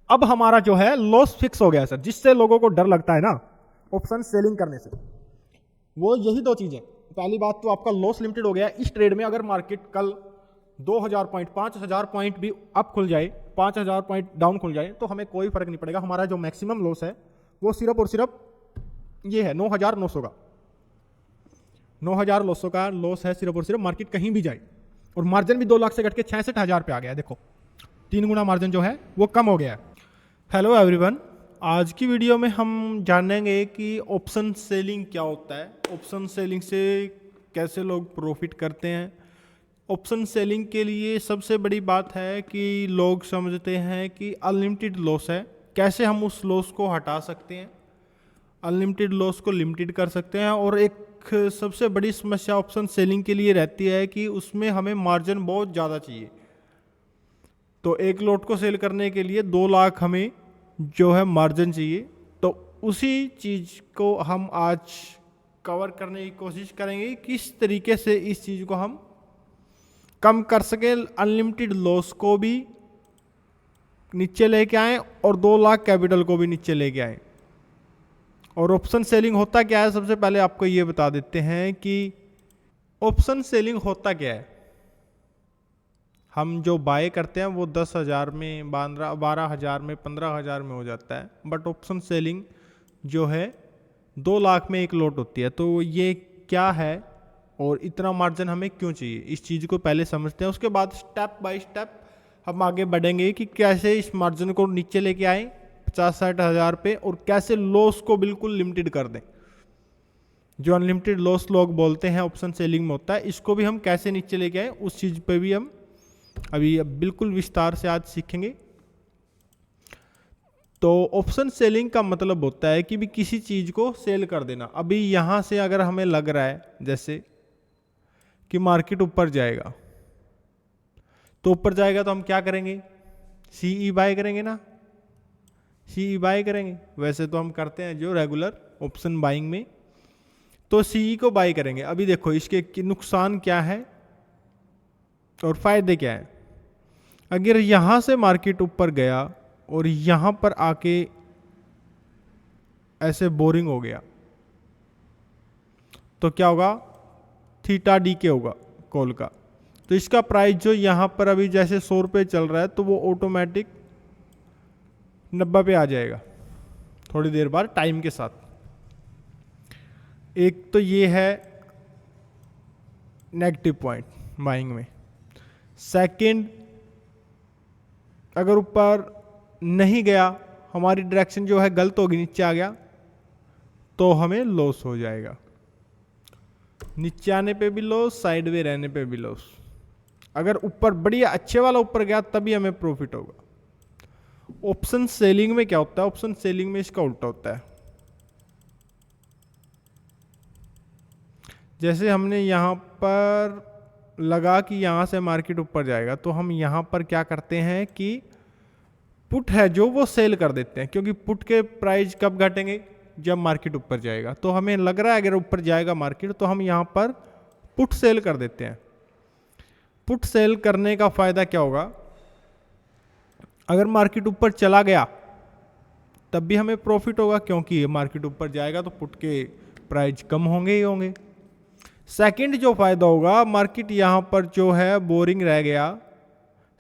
अब हमारा जो है लॉस फिक्स हो गया है सर, जिससे लोगों को डर लगता है ना ऑप्शन सेलिंग करने से, वो यही दो चीजें। पहली बात तो आपका लॉस लिमिटेड हो गया। इस ट्रेड में अगर मार्केट कल 2000 पॉइंट 5000 पॉइंट भी अप खुल जाए, 5000 पॉइंट डाउन खुल जाए, तो हमें कोई फर्क नहीं पड़ेगा। हमारा जो मैक्सिमम लॉस है वो सिर्फ और सिर्फ ये है 9900 का, 9900 का लॉस है सिर्फ और सिर्फ, मार्केट कहीं भी जाए। और मार्जिन भी 2 लाख से घट के 66,000 पे आ गया है। देखो 3 गुना मार्जिन जो है वो कम हो गया है। हेलो एवरीवन, आज की वीडियो में हम जानेंगे कि ऑप्शन सेलिंग क्या होता है, ऑप्शन सेलिंग से कैसे लोग प्रॉफिट करते हैं। ऑप्शन सेलिंग के लिए सबसे बड़ी बात है कि लोग समझते हैं कि अनलिमिटेड लॉस है, कैसे हम उस लॉस को हटा सकते हैं, अनलिमिटेड लॉस को लिमिटेड कर सकते हैं। और एक सबसे बड़ी समस्या ऑप्शन सेलिंग के लिए रहती है कि उसमें हमें मार्जिन बहुत ज़्यादा चाहिए। तो एक लॉट को सेल करने के लिए 2 लाख हमें जो है मार्जिन चाहिए। तो उसी चीज़ को हम आज कवर करने की कोशिश करेंगे, किस तरीके से इस चीज़ को हम कम कर सकें, अनलिमिटेड लॉस को भी नीचे लेके आएँ और 2 लाख कैपिटल को भी नीचे लेके आएँ। और ऑप्शन सेलिंग होता क्या है, सबसे पहले आपको ये बता देते हैं कि ऑप्शन सेलिंग होता क्या है। हम जो बाय करते हैं वो 10,000 में, 12,000 में, 15,000 में हो जाता है, बट ऑप्शन सेलिंग जो है 2 लाख में एक लॉट होती है। तो ये क्या है और इतना मार्जिन हमें क्यों चाहिए, इस चीज़ को पहले समझते हैं। उसके बाद स्टेप बाय स्टेप हम आगे बढ़ेंगे कि कैसे इस मार्जिन को नीचे लेके आए 50-60 हज़ार पे, और कैसे लॉस को बिल्कुल लिमिटेड कर दें। जो अनलिमिटेड लॉस लोग बोलते हैं ऑप्शन सेलिंग में होता है, इसको भी हम कैसे नीचे लेके आए, उस चीज़ पे भी हम अभी बिल्कुल विस्तार से आज सीखेंगे। तो ऑप्शन सेलिंग का मतलब होता है कि भी किसी चीज़ को सेल कर देना। अभी यहाँ से अगर हमें लग रहा है जैसे कि मार्केट ऊपर जाएगा, तो ऊपर जाएगा तो हम क्या करेंगे, सीई बाय करेंगे ना, सीई बाय करेंगे। वैसे तो हम करते हैं जो रेगुलर ऑप्शन बाइंग में, तो सीई को बाय करेंगे। अभी देखो इसके नुकसान क्या है और फायदे क्या है। अगर यहां से मार्केट ऊपर गया और यहां पर आके ऐसे बोरिंग हो गया, तो क्या होगा, थीटा डी के होगा कॉल का। तो इसका प्राइस जो यहां पर अभी जैसे 100 रुपये चल रहा है, तो वो ऑटोमेटिक 90 पे आ जाएगा थोड़ी देर बाद टाइम के साथ। एक तो ये है नेगेटिव पॉइंट बाइंग में। सेकंड, अगर ऊपर नहीं गया, हमारी डायरेक्शन जो है गलत होगी, नीचे आ गया, तो हमें लॉस हो जाएगा। नीचे आने पे भी लॉस, साइड वे रहने पे भी लॉस। अगर ऊपर बढ़िया अच्छे वाला ऊपर गया तभी हमें प्रॉफिट होगा। ऑप्शन सेलिंग में क्या होता है, ऑप्शन सेलिंग में इसका उल्टा होता है। जैसे हमने यहां पर लगा कि यहां से मार्केट ऊपर जाएगा, तो हम यहां पर क्या करते हैं कि पुट है जो वो सेल कर देते हैं, क्योंकि पुट के प्राइस कब घटेंगे, जब मार्केट ऊपर जाएगा। तो हमें लग रहा है अगर ऊपर जाएगा मार्केट, तो हम यहां पर पुट सेल कर देते हैं। पुट सेल करने का फायदा क्या होगा, अगर मार्केट ऊपर चला गया तब भी हमें प्रॉफिट होगा, क्योंकि मार्केट ऊपर जाएगा तो पुट के प्राइस कम होंगे ही होंगे। सेकंड जो फायदा होगा, मार्केट यहां पर जो है बोरिंग रह गया,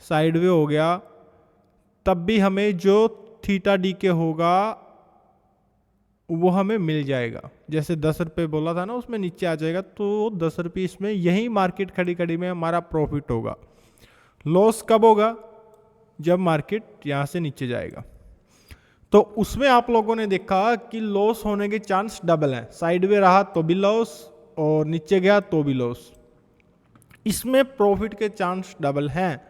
साइडवे हो गया, तब भी हमें जो थीटा डी के होगा वो हमें मिल जाएगा। जैसे 10 रुपये बोला था ना, उसमें नीचे आ जाएगा, तो 10 रुपये इसमें यही मार्केट खड़ी खड़ी में हमारा प्रॉफिट होगा। लॉस कब होगा, जब मार्केट यहां से नीचे जाएगा। तो उसमें आप लोगों ने देखा कि लॉस होने के चांस डबल हैं, साइडवे रहा तो भी लॉस और नीचे गया तो भी लॉस। इसमें प्रॉफिट के चांस डबल हैं,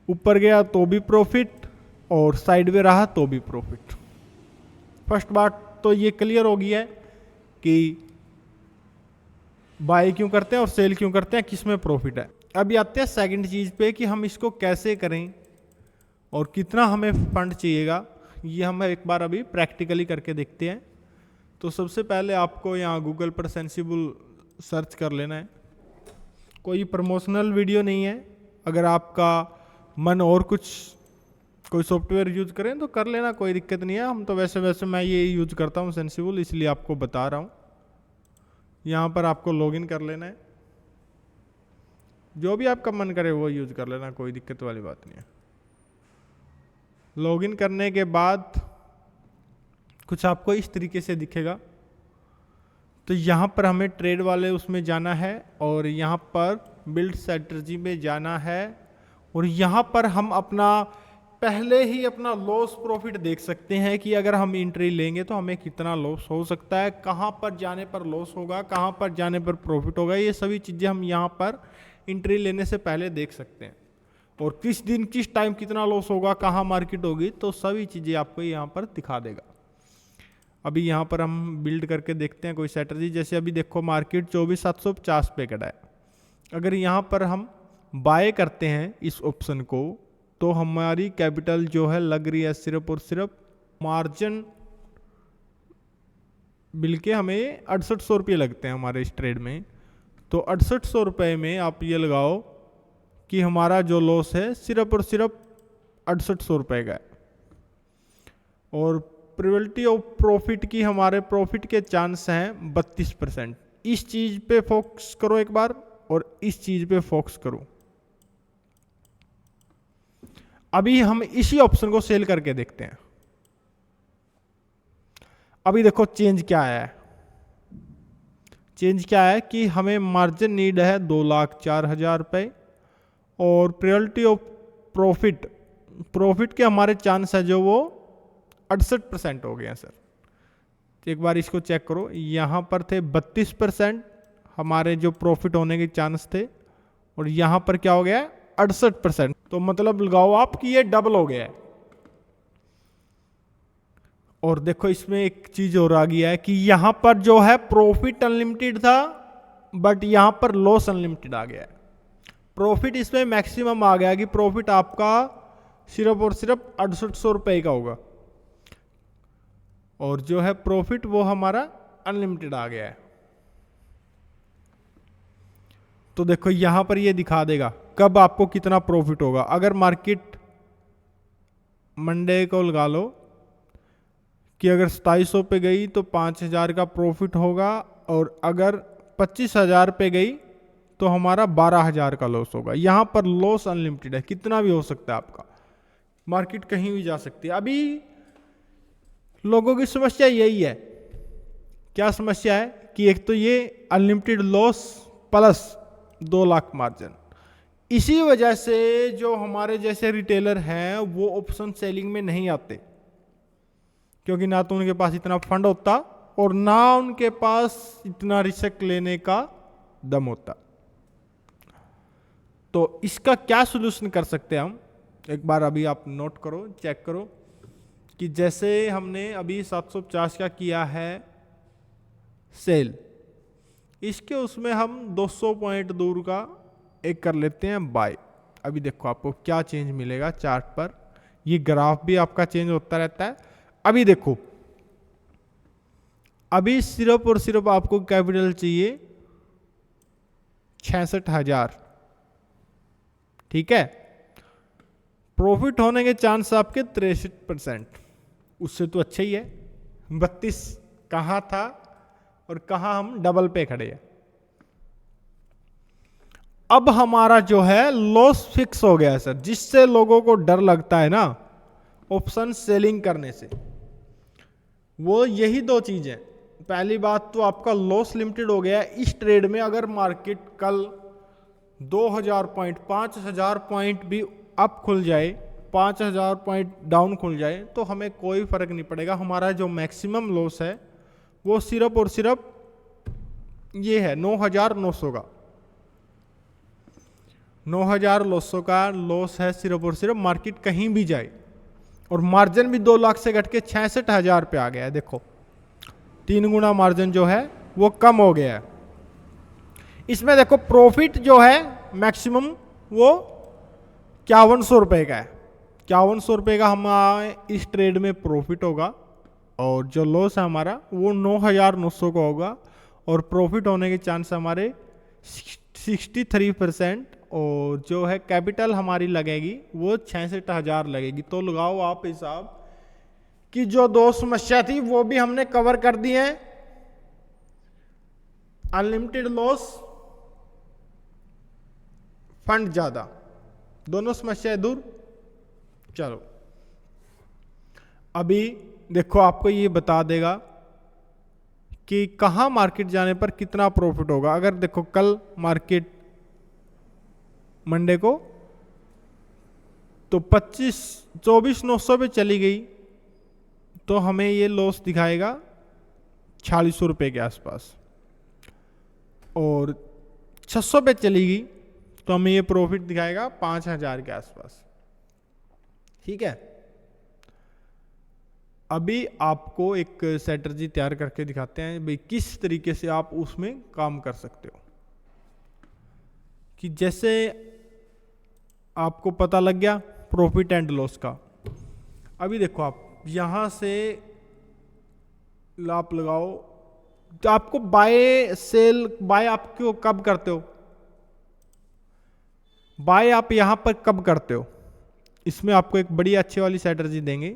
ऊपर गया तो भी प्रॉफिट और साइडवे रहा तो भी प्रॉफिट। फर्स्ट बात तो ये क्लियर हो गई है कि बाय क्यों करते हैं और सेल क्यों करते हैं, किसमें प्रॉफिट है। अभी आते हैं सेकंड चीज पे कि हम इसको कैसे करें और कितना हमें फंड चाहिएगा। ये हम एक बार अभी प्रैक्टिकली करके देखते हैं। तो सबसे पहले आपको यहाँ गूगल पर सेंसिबल सर्च कर लेना है। कोई प्रमोशनल वीडियो नहीं है। अगर आपका मन और कुछ कोई सॉफ्टवेयर यूज करें तो कर लेना, कोई दिक्कत नहीं है। हम तो वैसे मैं ये यूज करता हूँ सेंसिबल, इसलिए आपको बता रहा हूँ। यहाँ पर आपको लॉगिन कर लेना है, जो भी आपका मन करे वो यूज कर लेना, कोई दिक्कत वाली बात नहीं है। लॉगिन करने के बाद कुछ आपको इस तरीके से दिखेगा। तो यहाँ पर हमें ट्रेड वाले उसमें जाना है और यहाँ पर बिल्ड स्ट्रेटजी में जाना है और यहाँ पर हम अपना पहले ही अपना लॉस प्रॉफिट देख सकते हैं कि अगर हम एंट्री लेंगे तो हमें कितना लॉस हो सकता है, कहाँ पर जाने पर लॉस होगा, कहाँ पर जाने पर प्रॉफिट होगा। ये सभी चीज़ें हम यहाँ पर एंट्री लेने से पहले देख सकते हैं। और किस दिन किस टाइम कितना लॉस होगा, कहाँ मार्केट होगी, तो सभी चीज़ें आपको यहाँ पर दिखा देगा। अभी यहाँ पर हम बिल्ड करके देखते हैं कोई स्ट्रेटजी। जैसे अभी देखो मार्केट 24,750 पे खड़ा है। अगर यहाँ पर हम बाय करते हैं इस ऑप्शन को तो हमारी कैपिटल जो है लग रही है सिर्फ और सिर्फ मार्जिन बिल के हमें 6800 रुपये लगते हैं हमारे इस ट्रेड में। तो 6800 रुपये में आप ये लगाओ कि हमारा जो लॉस है सिर्फ और सिर्फ 6800 रुपये का है। और प्रोबेबिलिटी ऑफ प्रॉफिट की, हमारे प्रॉफिट के चांस हैं 32%। इस चीज़ पे फोकस करो एक बार और इस चीज़ पे फोकस करो। अभी हम इसी ऑप्शन को सेल करके देखते हैं। अभी देखो चेंज क्या आया है। चेंज क्या है कि हमें मार्जिन नीड है 2,04,000 रुपये और प्रोबेबिलिटी ऑफ प्रॉफिट के हमारे चांस है जो वो 68% हो गए हैं सर। एक बार इसको चेक करो, यहाँ पर थे 32% हमारे जो प्रॉफिट होने के चांस थे और यहाँ पर क्या हो गया है 68%। तो मतलब लगाओ आप कि ये डबल हो गया है। और देखो इसमें एक चीज और आ गया है कि यहां पर जो है प्रॉफिट अनलिमिटेड था बट यहां पर लॉस अनलिमिटेड आ गया है। प्रॉफिट इसमें मैक्सिमम आ गया कि प्रॉफिट आपका सिर्फ और सिर्फ 6800 रुपये का होगा और जो है प्रॉफिट वो हमारा अनलिमिटेड आ गया है। तो देखो यहां पर ये दिखा देगा कब आपको कितना प्रॉफिट होगा। अगर मार्केट मंडे को लगा लो कि अगर 2700 पे गई तो 5000 का प्रॉफिट होगा और अगर 25,000 पे गई तो हमारा 12,000 का लॉस होगा। यहां पर लॉस अनलिमिटेड है, कितना भी हो सकता है आपका, मार्केट कहीं भी जा सकती है। अभी लोगों की समस्या यही है। क्या समस्या है कि एक तो ये unlimited loss plus 2 lakh margin. इसी वजह से जो हमारे जैसे रिटेलर हैं वो ऑप्शन सेलिंग में नहीं आते, क्योंकि ना तो उनके पास इतना फंड होता और ना उनके पास इतना रिस्क लेने का दम होता। तो इसका क्या सोल्यूशन कर सकते हैं हम, एक बार अभी आप नोट करो, चेक करो कि जैसे हमने अभी 750 का किया है सेल, इसके उसमें हम 200 पॉइंट दूर का एक कर लेते हैं बाय। अभी देखो आपको क्या चेंज मिलेगा चार्ट पर, ये ग्राफ भी आपका चेंज होता रहता है। अभी देखो अभी सिर्फ और सिर्फ आपको कैपिटल चाहिए 66,000, ठीक है। प्रॉफिट होने के चांस आपके 63%, उससे तो अच्छा ही है। 32 कहाँ था और कहाँ हम डबल पे खड़े हैं। अब हमारा जो है लॉस फिक्स हो गया है सर, जिससे लोगों को डर लगता है ना ऑप्शन सेलिंग करने से, वो यही 2 चीजें। पहली बात तो आपका लॉस लिमिटेड हो गया है इस ट्रेड में। अगर मार्केट कल 2000 पॉइंट 5000 पॉइंट भी अप खुल जाए, 5000 पॉइंट डाउन खुल जाए, तो हमें कोई फर्क नहीं पड़ेगा। हमारा जो मैक्सिमम लॉस है वो सिर्फ और सिर्फ ये है 9,900 का। 9,900 का लॉस है सिर्फ और सिर्फ, मार्केट कहीं भी जाए। और मार्जिन भी 2 लाख से घट के 66,000 पे आ गया है। देखो 3 गुना मार्जिन जो है वो कम हो गया है। इसमें देखो प्रॉफिट जो है मैक्सिमम वो 5100 रुपये का है। 5100 रुपये का हमारे इस ट्रेड में प्रॉफिट होगा और जो लॉस है हमारा वो 9,900 का होगा और प्रॉफिट होने के चांस हमारे 63% और जो है कैपिटल हमारी लगेगी वो 66,000 लगेगी। तो लगाओ आप हिसाब कि जो दो समस्या थी वो भी हमने कवर कर दी है। अनलिमिटेड लॉस, फंड ज्यादा, दोनों समस्याएं दूर। चलो अभी देखो आपको ये बता देगा कि कहाँ मार्केट जाने पर कितना प्रॉफिट होगा। अगर देखो कल मार्केट मंडे को तो 24,900 पे चली गई तो हमें ये लॉस दिखाएगा 4600 रुपये के आसपास, और 600 पे चली गई तो हमें ये प्रॉफिट दिखाएगा 5,000 के आसपास। ठीक है, अभी आपको एक स्ट्रेटजी तैयार करके दिखाते हैं भाई किस तरीके से आप उसमें काम कर सकते हो। कि जैसे आपको पता लग गया प्रॉफिट एंड लॉस का। अभी देखो आप यहां से आप लगाओ तो आपको बाय सेल, बाय आप क्यों कब करते हो, बाय आप यहां पर कब करते हो, इसमें आपको एक बड़ी अच्छी वाली स्ट्रेटजी देंगे।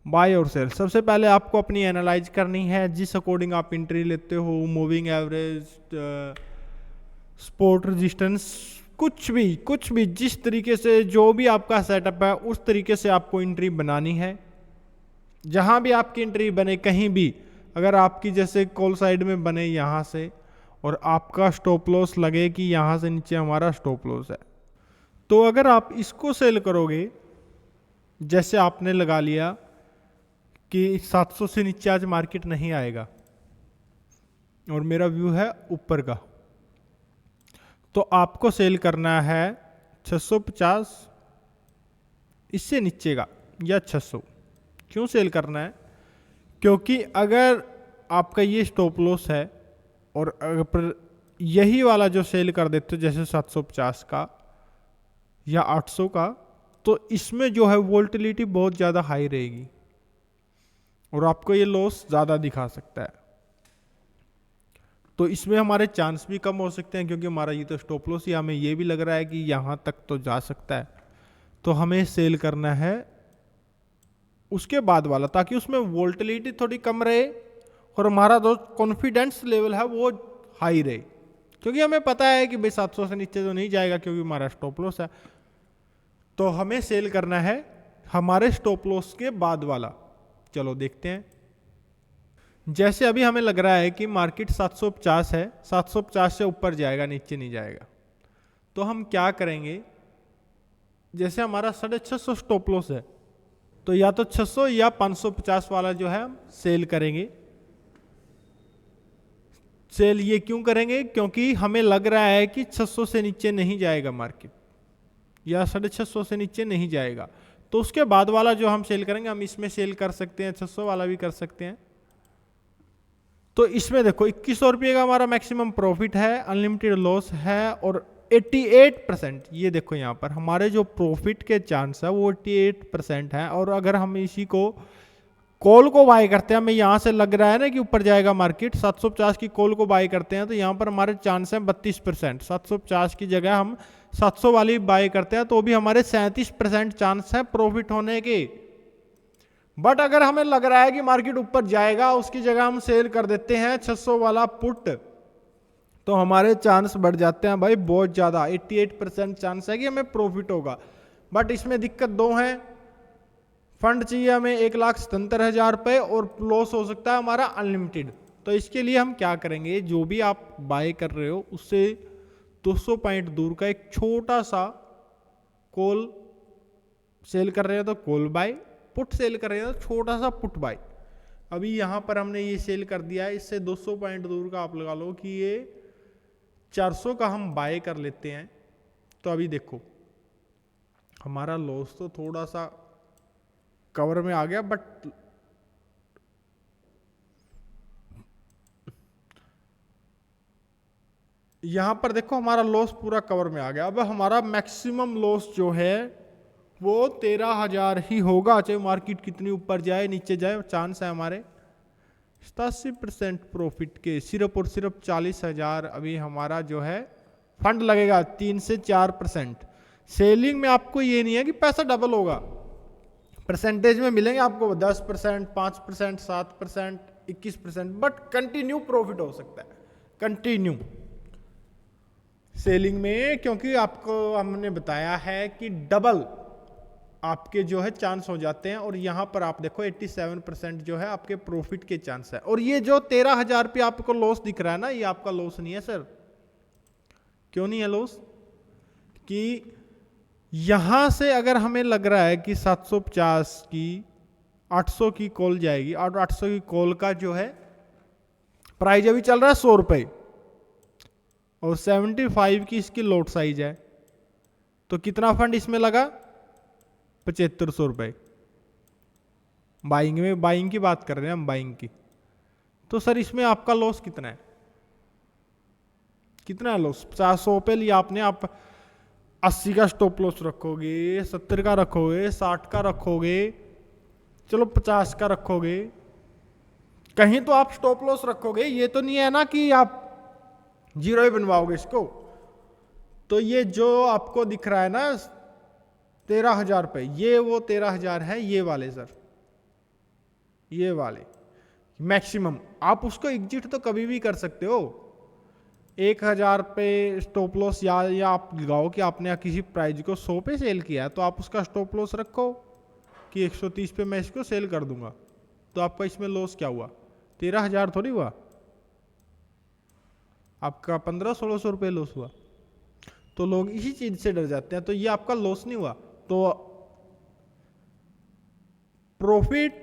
बाय और सेल, सबसे पहले आपको अपनी एनालाइज करनी है जिस अकॉर्डिंग आप एंट्री लेते हो, मूविंग एवरेज, स्पॉट रेजिस्टेंस, कुछ भी जिस तरीके से जो भी आपका सेटअप है उस तरीके से आपको एंट्री बनानी है। जहां भी आपकी एंट्री बने, कहीं भी अगर आपकी जैसे कॉल साइड में बने यहां से, और आपका स्टॉप लॉस लगे कि यहां से नीचे हमारा स्टॉप लॉस है, तो अगर आप इसको सेल करोगे, जैसे आपने लगा लिया कि 700 से नीचे आज मार्केट नहीं आएगा और मेरा व्यू है ऊपर का, तो आपको सेल करना है 650, इससे नीचे का या 600। क्यों सेल करना है? क्योंकि अगर आपका ये स्टॉप लॉस है और अगर यही वाला जो सेल कर देते हो जैसे 750 का या 800 का, तो इसमें जो है वोल्टिलिटी बहुत ज़्यादा हाई रहेगी और आपको ये लॉस ज़्यादा दिखा सकता है। तो इसमें हमारे चांस भी कम हो सकते हैं क्योंकि हमारा ये तो स्टॉप लॉस ही, हमें ये भी लग रहा है कि यहाँ तक तो जा सकता है, तो हमें सेल करना है उसके बाद वाला, ताकि उसमें वोल्टिलिटी थोड़ी कम रहे और हमारा जो कॉन्फिडेंस लेवल है वो हाई रहे, क्योंकि हमें पता है कि भाई 700 से नीचे तो नहीं जाएगा क्योंकि हमारा स्टॉप लॉस है। तो हमें सेल करना है हमारे स्टॉप लॉस के बाद वाला। चलो देखते हैं। जैसे अभी हमें लग रहा है कि मार्केट 750 है, 750 से ऊपर जाएगा, नीचे नहीं जाएगा, तो हम क्या करेंगे, जैसे हमारा 650 स्टॉप लॉस है तो या तो 600 या 550 वाला जो है हम सेल करेंगे। सेल ये क्यों करेंगे? क्योंकि हमें लग रहा है कि 600 से नीचे नहीं जाएगा मार्केट, या 650 से नीचे नहीं जाएगा, तो उसके बाद वाला जो हम सेल करेंगे, हम इसमें सेल कर सकते हैं, 600 वाला भी कर सकते हैं। तो इसमें देखो 2100 रुपये का हमारा मैक्सिमम प्रॉफिट है, अनलिमिटेड लॉस है और 88%, ये देखो यहाँ पर हमारे जो प्रॉफिट के चांस है वो 88% है। और अगर हम इसी को कॉल को बाय करते हैं, हमें यहाँ से लग रहा है ना कि ऊपर जाएगा मार्केट, 750 की कॉल को बाय करते हैं तो यहाँ पर हमारे चांस है 32%। 750 की जगह हम 700 वाली बाय करते हैं तो भी हमारे 37% चांस है प्रॉफिट होने के। बट अगर हमें लग रहा है कि मार्केट ऊपर जाएगा, उसकी जगह हम सेल कर देते हैं 600 वाला पुट, तो हमारे चांस बढ़ जाते हैं भाई बहुत ज़्यादा, 88% चांस है कि हमें प्रॉफिट होगा। बट इसमें दिक्कत दो हैं, फंड चाहिए हमें 1,77,000 रुपये और लॉस हो सकता है हमारा अनलिमिटेड। तो इसके लिए हम क्या करेंगे, जो भी आप बाय कर रहे हो उससे 200 पॉइंट दूर का एक छोटा सा कॉल सेल कर रहे हो तो कॉल बाय, पुट सेल कर रहे हो तो छोटा सा पुट बाय। अभी यहाँ पर हमने ये सेल कर दिया है, इससे 200 पॉइंट दूर का आप लगा लो कि ये 400 का हम बाय कर लेते हैं। तो अभी देखो हमारा लॉस तो थोड़ा सा कवर में आ गया, बट यहां पर देखो हमारा लॉस पूरा कवर में आ गया। अब हमारा मैक्सिमम लॉस जो है वो 13,000 ही होगा, चाहे मार्केट कितनी ऊपर जाए नीचे जाए, चांस है हमारे 87% प्रॉफिट के। सिर्फ और सिर्फ 40,000 अभी हमारा जो है फंड लगेगा 3 से 4%। सेलिंग में आपको ये नहीं है कि पैसा डबल होगा, परसेंटेज में मिलेंगे आपको 10%, 5%, 7%, 21%, बट कंटिन्यू प्रॉफिट हो सकता है, कंटिन्यू सेलिंग में, क्योंकि आपको हमने बताया है कि डबल आपके जो है चांस हो जाते हैं। और यहां पर आप देखो 87% जो है आपके प्रॉफिट के चांस है। और ये जो 13,000 रुपये आपको लॉस दिख रहा है ना, ये आपका लॉस नहीं है सर। क्यों नहीं है लॉस? कि यहां से अगर हमें लग रहा है कि 750 की 800 की कॉल जाएगी, और 800 की कॉल का जो है प्राइस अभी चल रहा है 100 रुपए, और 75 की इसकी लॉट साइज है, तो कितना फंड इसमें लगा? 7500 रुपए। बाइंग में, बाइंग की बात कर रहे हैं हम, बाइंग की। तो सर इसमें आपका लॉस कितना है? कितना है लॉस? 50 पे लिया आपने, आप 80 का स्टॉप लॉस रखोगे, 70 का रखोगे, 60 का रखोगे, चलो 50 का रखोगे, कहीं तो आप स्टॉप लॉस रखोगे। ये तो नहीं है ना कि आप जीरो ही बनवाओगे इसको। तो ये जो आपको दिख रहा है ना 13,000 रुपये, ये वो 13,000 है, ये वाले सर, ये वाले मैक्सिमम। आप उसको एग्जिट तो कभी भी कर सकते हो। 1,000 पे स्टॉप लॉस या आप लगाओ कि आपने किसी प्राइस को 100 पे सेल किया है, तो आप उसका स्टॉप लॉस रखो कि 130 पे मैं इसको सेल कर दूंगा। तो आपका इसमें लॉस क्या हुआ? 13,000 थोड़ी हुआ, आपका 1500-1600 रुपये लॉस हुआ। तो लोग इसी चीज से डर जाते हैं। तो ये आपका लॉस नहीं हुआ। तो प्रॉफिट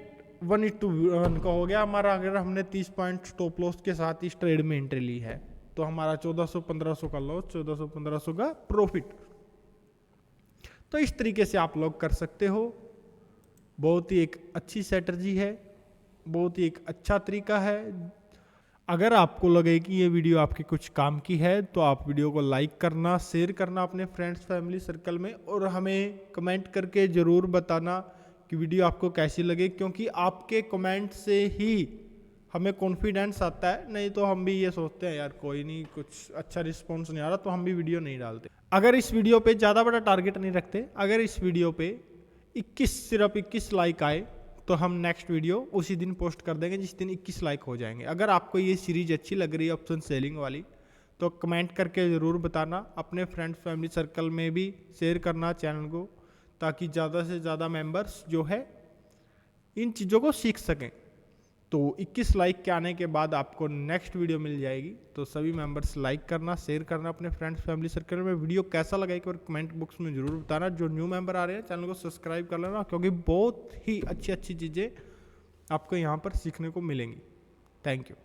1:1 का हो गया हमारा। अगर हमने 30 पॉइंट स्टॉप लॉस के साथ इस ट्रेड में एंट्री ली है, तो हमारा 1400-1500 का लॉस, 1400-1500 का प्रॉफिट। तो इस तरीके से आप लोग कर सकते हो। बहुत ही एक अच्छी स्ट्रेटजी है, बहुत ही एक अच्छा तरीका है। अगर आपको लगे कि ये वीडियो आपके कुछ काम की है, तो आप वीडियो को लाइक करना, शेयर करना अपने फ्रेंड्स फैमिली सर्कल में, और हमें कमेंट करके ज़रूर बताना कि वीडियो आपको कैसी लगे, क्योंकि आपके कमेंट से ही हमें कॉन्फिडेंस आता है। नहीं तो हम भी ये सोचते हैं यार कोई नहीं, कुछ अच्छा रिस्पॉन्स नहीं आ रहा, तो हम भी वीडियो नहीं डालते। अगर इस वीडियो पे ज़्यादा बड़ा टारगेट नहीं रखते, अगर इस वीडियो पे 21 सिर्फ 21 लाइक आए, तो हम नेक्स्ट वीडियो उसी दिन पोस्ट कर देंगे जिस दिन 21 लाइक हो जाएंगे। अगर आपको ये सीरीज अच्छी लग रही है ऑप्शन सेलिंग वाली, तो कमेंट करके ज़रूर बताना। अपने फ्रेंड्स फैमिली सर्कल में भी शेयर करना चैनल को, ताकि ज़्यादा से ज़्यादा मेंबर्स जो है इन चीज़ों को सीख सकें। तो 21 लाइक के आने के बाद आपको नेक्स्ट वीडियो मिल जाएगी। तो सभी मेंबर्स लाइक करना, शेयर करना अपने फ्रेंड्स फैमिली सर्कल में। वीडियो कैसा लगा एक बार कमेंट बॉक्स में जरूर बताना। जो न्यू मेंबर आ रहे हैं चैनल को सब्सक्राइब कर लेना, क्योंकि बहुत ही अच्छी अच्छी चीज़ें आपको यहाँ पर सीखने को मिलेंगी। Thank you.